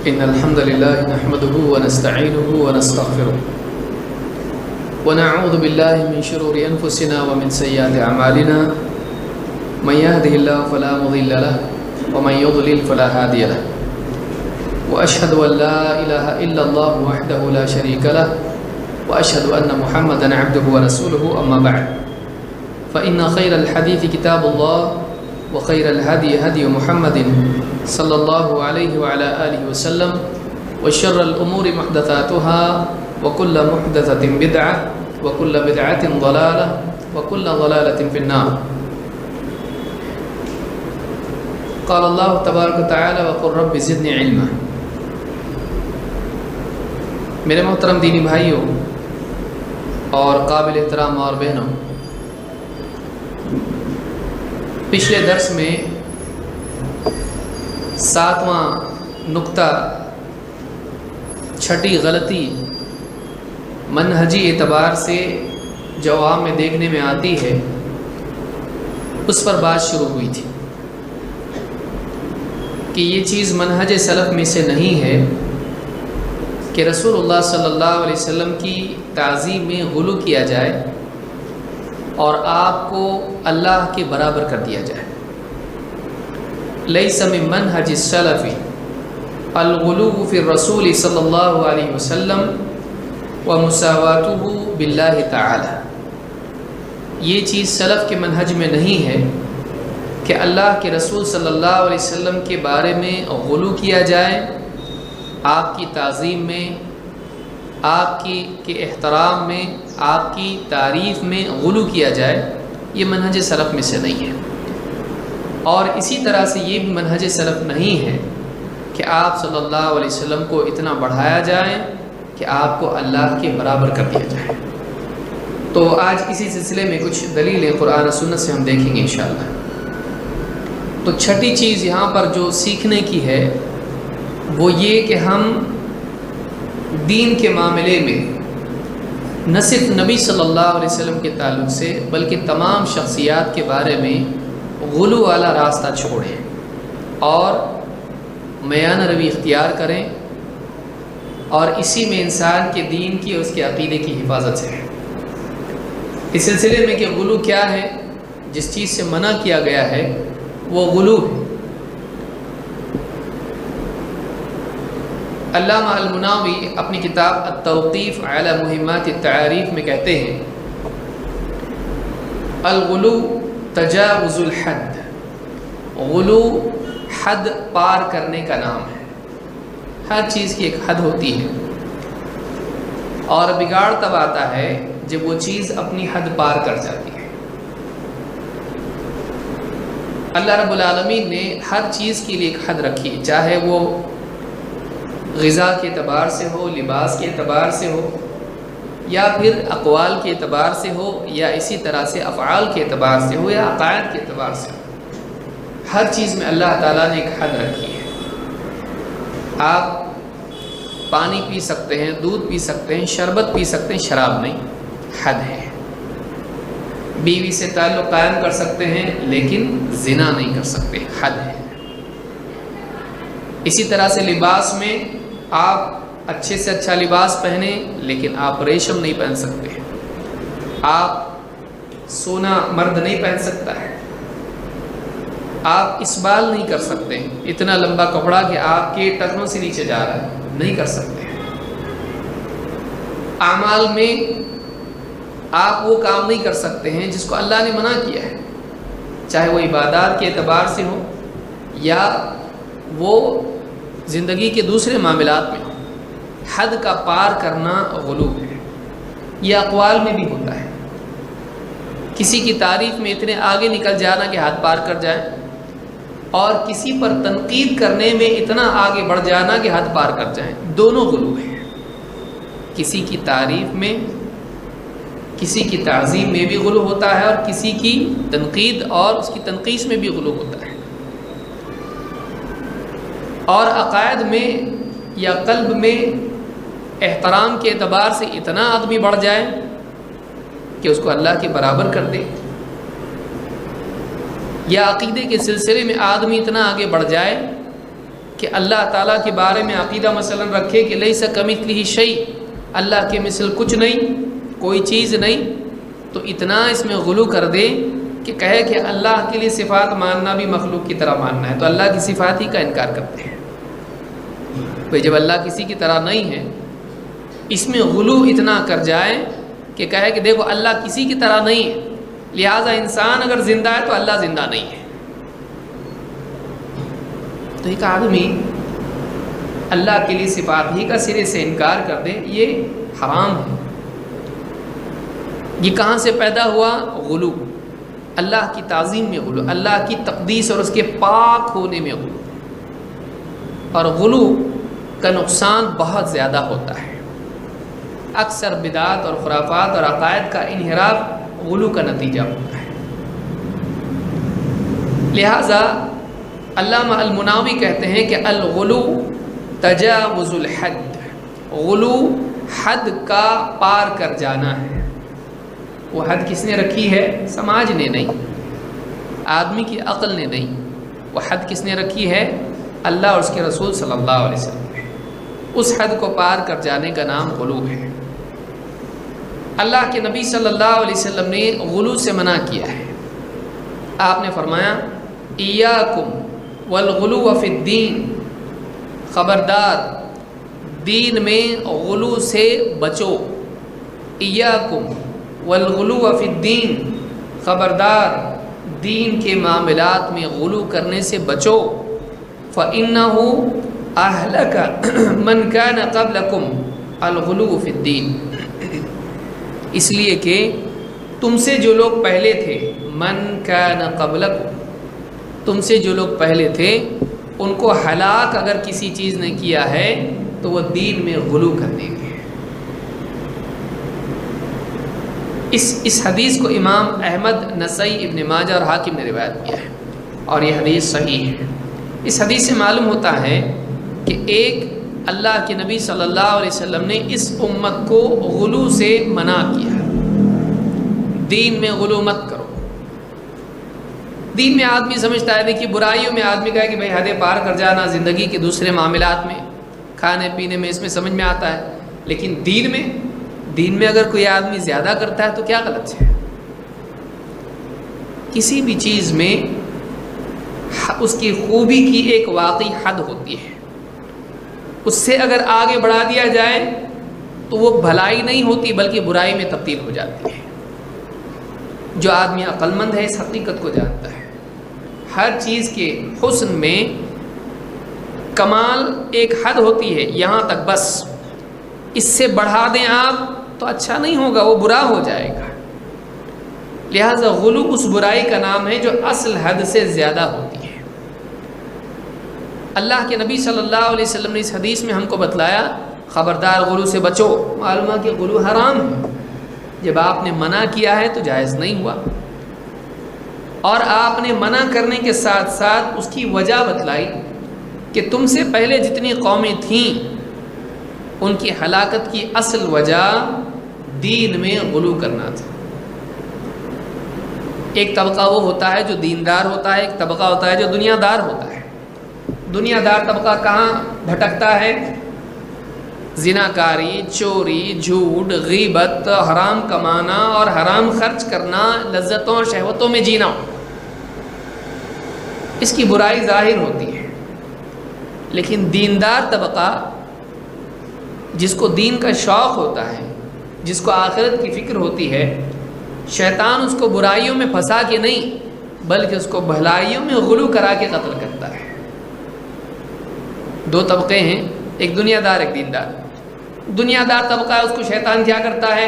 إن الحمد لله نحمده ونستعينه ونستغفره ونعوذ بالله من شرور أنفسنا ومن سيئات أعمالنا من يهده الله فلا مضل له ومن يضلل فلا هادي له وأشهد أن لا إله إلا الله وحده لا شريك له وأشهد أن محمدا عبده ورسوله أما بعد فإن خير الحديث كتاب الله وخير الهدي هدي محمد صلى الله عليه وعلى آله وسلم وشر الأمور محدثاتها وكل محدثة بدعة وكل بدعة ضلالة وكل ضلالة في النار. قال الله تبارك وتعالى وقل رب زدني علما. میرے محترم دینی بھائیوں اور قابل احترام اور بہنوں، پچھلے درس میں 7واں نقطہ، چھٹی غلطی منہجی اعتبار سے جو عوام میں دیکھنے میں آتی ہے، اس پر بات شروع ہوئی تھی کہ یہ چیز منہج سلف میں سے نہیں ہے کہ رسول اللہ صلی اللہ علیہ وسلم کی تعظیم میں غلو کیا جائے اور آپ کو اللہ کے برابر کر دیا جائے. لیس من منہج السلف الغلو فی الرسول صلی اللہ علیہ وسلم ومساواتہ باللہ تعالی. یہ چیز سلف کے منہج میں نہیں ہے کہ اللہ کے رسول صلی اللہ علیہ وسلم کے بارے میں غلو کیا جائے، آپ کی تعظیم میں، آپ کے احترام میں، آپ کی تعریف میں غلو کیا جائے. یہ منہج سلف میں سے نہیں ہے. اور اسی طرح سے یہ بھی منہج سلف نہیں ہے کہ آپ صلی اللہ علیہ وسلم کو اتنا بڑھایا جائے کہ آپ کو اللہ کے برابر کر دیا جائے. تو آج اسی سلسلے میں کچھ دلیلیں قرآن و سنت سے ہم دیکھیں گے انشاءاللہ. تو چھٹی چیز یہاں پر جو سیکھنے کی ہے وہ یہ کہ ہم دین کے معاملے میں نہ صرف نبی صلی اللہ علیہ وسلم کے تعلق سے بلکہ تمام شخصیات کے بارے میں غلو والا راستہ چھوڑیں اور میانہ روی اختیار کریں، اور اسی میں انسان کے دین کی اور اس کے عقیدے کی حفاظت ہے. اس سلسلے میں کہ غلو کیا ہے، جس چیز سے منع کیا گیا ہے وہ غلو ہے. علامہ المناوی اپنی کتاب التوقیف علی مہمات التعاریف میں کہتے ہیں الغلو تجاوز الحد. غلو حد پار کرنے کا نام ہے. ہر چیز کی ایک حد ہوتی ہے اور بگاڑ تب آتا ہے جب وہ چیز اپنی حد پار کر جاتی ہے. اللہ رب العالمین نے ہر چیز کے لیے ایک حد رکھی، چاہے وہ غذا کے اعتبار سے ہو، لباس کے اعتبار سے ہو، یا پھر اقوال کے اعتبار سے ہو، یا اسی طرح سے افعال کے اعتبار سے ہو، یا عقائد کے اعتبار سے ہو. ہر چیز میں اللہ تعالیٰ نے ایک حد رکھی ہے. آپ پانی پی سکتے ہیں، دودھ پی سکتے ہیں، شربت پی سکتے ہیں، شراب نہیں. حد ہے. بیوی سے تعلق قائم کر سکتے ہیں لیکن زنا نہیں کر سکتے. حد ہے. اسی طرح سے لباس میں آپ اچھے سے اچھا لباس پہنیں لیکن آپ ریشم نہیں پہن سکتے. آپ سونا مرد نہیں پہن سکتا ہے. آپ اسبال نہیں کر سکتے، اتنا لمبا کپڑا کہ آپ کے ٹخنوں سے نیچے جا رہا ہے، نہیں کر سکتے. اعمال میں آپ وہ کام نہیں کر سکتے ہیں جس کو اللہ نے منع کیا ہے، چاہے وہ عبادات کے اعتبار سے ہو یا وہ زندگی کے دوسرے معاملات میں ہو. حد کا پار کرنا غلو ہے. یہ اقوال میں بھی ہوتا ہے. کسی کی تعریف میں اتنے آگے نکل جانا کہ حد پار کر جائے، اور کسی پر تنقید کرنے میں اتنا آگے بڑھ جانا کہ حد پار کر جائیں. دونوں غلو ہیں. کسی کی تعریف میں، کسی کی تعظیم میں بھی غلو ہوتا ہے، اور کسی کی تنقید اور اس کی تنقیص میں بھی غلو ہوتا ہے. اور عقائد میں یا قلب میں احترام کے اعتبار سے اتنا آدمی بڑھ جائے کہ اس کو اللہ کے برابر کر دے، یا عقیدے کے سلسلے میں آدمی اتنا آگے بڑھ جائے کہ اللہ تعالیٰ کے بارے میں عقیدہ مثلا رکھے کہ لیس کمثلہ شیء، اللہ کے مثل کچھ نہیں، کوئی چیز نہیں، تو اتنا اس میں غلو کر دے کہ کہے کہ اللہ کے لیے صفات ماننا بھی مخلوق کی طرح ماننا ہے، تو اللہ کی صفات ہی کا انکار کرتے ہیں۔ بھئی جب اللہ کسی کی طرح نہیں ہے، اس میں غلو اتنا کر جائے کہ کہے کہ دیکھو اللہ کسی کی طرح نہیں ہے، لہٰذا انسان اگر زندہ ہے تو اللہ زندہ نہیں ہے۔ تو ایک آدمی اللہ کے لیے صفات ہی کا سرے سے انکار کر دے، یہ حرام ہے۔ یہ کہاں سے پیدا ہوا؟ غلو، اللہ کی تعظیم میں غلو، اللہ کی تقدیس اور اس کے پاک ہونے میں غلو۔ اور غلو کا نقصان بہت زیادہ ہوتا ہے، اکثر بدعات اور خرافات اور عقائد کا انحراف غلو کا نتیجہ ہوتا ہے۔ لہٰذا علامہ المناوی کہتے ہیں کہ الغلو تجاوز الحد، غلو حد کا پار کر جانا ہے۔ وہ حد کس نے رکھی ہے؟ سماج نے نہیں، آدمی کی عقل نے نہیں، وہ حد کس نے رکھی ہے؟ اللہ اور اس کے رسول صلی اللہ علیہ وسلم نے۔ اس حد کو پار کر جانے کا نام غلو ہے۔ اللہ کے نبی صلی اللہ علیہ وسلم نے غلو سے منع کیا ہے۔ آپ نے فرمایا ایاکم والغلو فی الدین، خبردار دین میں غلو سے بچو۔ ایاکم والغلو فی الدین، خبردار دین کے معاملات میں غلو کرنے سے بچو۔ فَإِنَّهُ أَهْلَكَ مَنْ كَانَ قَبْلَكُمْ الْغُلُوُّ فِي الدِّينِ، اس لیے کہ تم سے جو لوگ پہلے تھے، مَنْ كَانَ قَبْلَكُمْ، تم سے جو لوگ پہلے تھے ان کو ہلاک اگر کسی چیز نے کیا ہے تو وہ دین میں غلو کرنے کے۔ اس حدیث کو امام احمد، نسائی، ابن ماجہ اور حاکم نے روایت کیا ہے، اور یہ حدیث صحیح ہے۔ اس حدیث سے معلوم ہوتا ہے کہ ایک اللہ کے نبی صلی اللہ علیہ وسلم نے اس امت کو غلو سے منع کیا، دین میں غلو مت کرو۔ دین میں آدمی سمجھتا ہے، دیکھیے برائیوں میں آدمی کہے کہ بھائی حدیں پار کر جانا، زندگی کے دوسرے معاملات میں، کھانے پینے میں، اس میں سمجھ میں آتا ہے، لیکن دین میں اگر کوئی آدمی زیادہ کرتا ہے تو کیا غلط ہے؟ کسی بھی چیز میں اس کی خوبی کی ایک واقعی حد ہوتی ہے، اس سے اگر آگے بڑھا دیا جائے تو وہ بھلائی نہیں ہوتی بلکہ برائی میں تبدیل ہو جاتی ہے۔ جو آدمی عقل مند ہے اس حقیقت کو جانتا ہے، ہر چیز کے حسن میں کمال ایک حد ہوتی ہے، یہاں تک بس، اس سے بڑھا دیں آپ تو اچھا نہیں ہوگا، وہ برا ہو جائے گا۔ لہذا غلو اس برائی کا نام ہے جو اصل حد سے زیادہ ہوتی ہے۔ اللہ کے نبی صلی اللہ علیہ وسلم نے اس حدیث میں ہم کو بتلایا خبردار غلو سے بچو، معلوم ہے کہ غلو حرام ہے۔ جب آپ نے منع کیا ہے تو جائز نہیں ہوا، اور آپ نے منع کرنے کے ساتھ ساتھ اس کی وجہ بتلائی کہ تم سے پہلے جتنی قومیں تھیں ان کی ہلاکت کی اصل وجہ دین میں غلو کرنا تھا۔ ایک طبقہ وہ ہوتا ہے جو دیندار ہوتا ہے، ایک طبقہ ہوتا ہے جو دنیا دار ہوتا ہے۔ دنیا دار طبقہ کہاں بھٹکتا ہے؟ زناکاری، چوری، جھوٹ، غیبت، حرام کمانا اور حرام خرچ کرنا، لذتوں اور شہوتوں میں جینا، اس کی برائی ظاہر ہوتی ہے۔ لیکن دیندار طبقہ جس کو دین کا شوق ہوتا ہے، جس کو آخرت کی فکر ہوتی ہے، شیطان اس کو برائیوں میں پھنسا کے نہیں بلکہ اس کو بھلائیوں میں غلو کرا کے قتل کرتا ہے۔ دو طبقے ہیں، ایک دنیا دار، ایک دیندار۔ دنیا دار طبقہ ہے، اس کو شیطان کیا کرتا ہے؟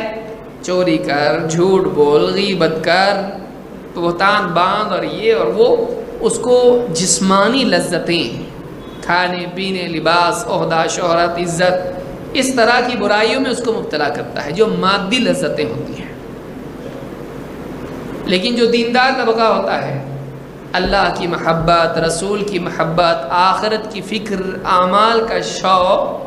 چوری کر، جھوٹ بول، غیبت کر، بہتان باندھ اور یہ اور وہ، اس کو جسمانی لذتیں، کھانے پینے، لباس، عہدہ، شہرت، عزت، اس طرح کی برائیوں میں اس کو مبتلا کرتا ہے جو مادی لذتیں ہوتی ہیں۔ لیکن جو دیندار طبقہ ہوتا ہے، اللہ کی محبت، رسول کی محبت، آخرت کی فکر، اعمال کا شوق،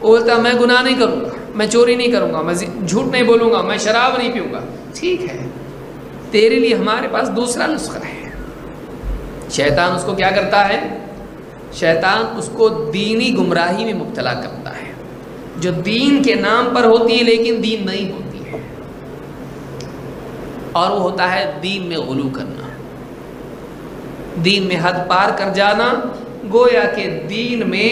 وہ بولتا میں گناہ نہیں کروں گا، میں چوری نہیں کروں گا، میں جھوٹ نہیں بولوں گا، میں شراب نہیں پیوں گا۔ ٹھیک ہے، تیرے لیے ہمارے پاس دوسرا نسخہ ہے۔ شیطان اس کو کیا کرتا ہے؟ شیطان اس کو دینی گمراہی میں مبتلا کرتا ہے، جو دین کے نام پر ہوتی ہے لیکن دین نہیں ہوتی ہے، اور وہ ہوتا ہے دین میں غلو کرنا، دین میں حد پار کر جانا، گویا کہ دین میں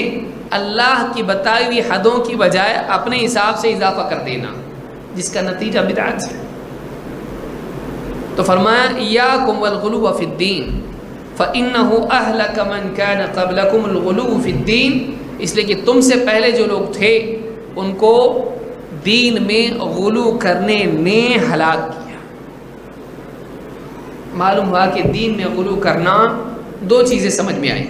اللہ کی بتائی ہوئی حدوں کی بجائے اپنے حساب سے اضافہ کر دینا، جس کا نتیجہ بدعت ہے۔ تو فرمایا ایاکم والغلو فی الدین فإنہ اہلک من کان قبلکم الغلو فی الدین، اس لیے کہ تم سے پہلے جو لوگ تھے ان کو دین میں غلو کرنے نے ہلاک کیا۔ معلوم ہوا کہ دین میں غلو کرنا دو چیزیں سمجھ میں آئیں۔